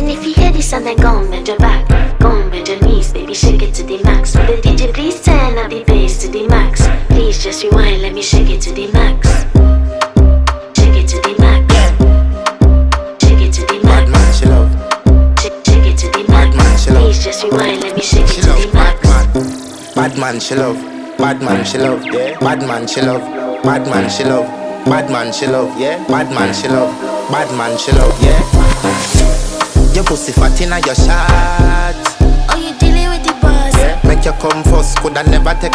And if you hear this and then go on, bend your back, go on, bend your knees, baby, shake it to the max. Will the DJ please turn up the bass to the max? Please just rewind, let me shake it to the max. Shake it to the max. Shake it to the max. Bad man, she love. Shake it to the max. Bad man, she love. Please just rewind, let me shake it She to love the max. bad man, she love. Bad man, she love. Yeah. Bad man, she love. Bad man, she love. Bad man, she love. Yeah. Bad man, she love. Bad man, she love. Yeah. Your pussy fat inna your shot. Oh, you dealing with the boss? Yeah. Make you come first, coulda never take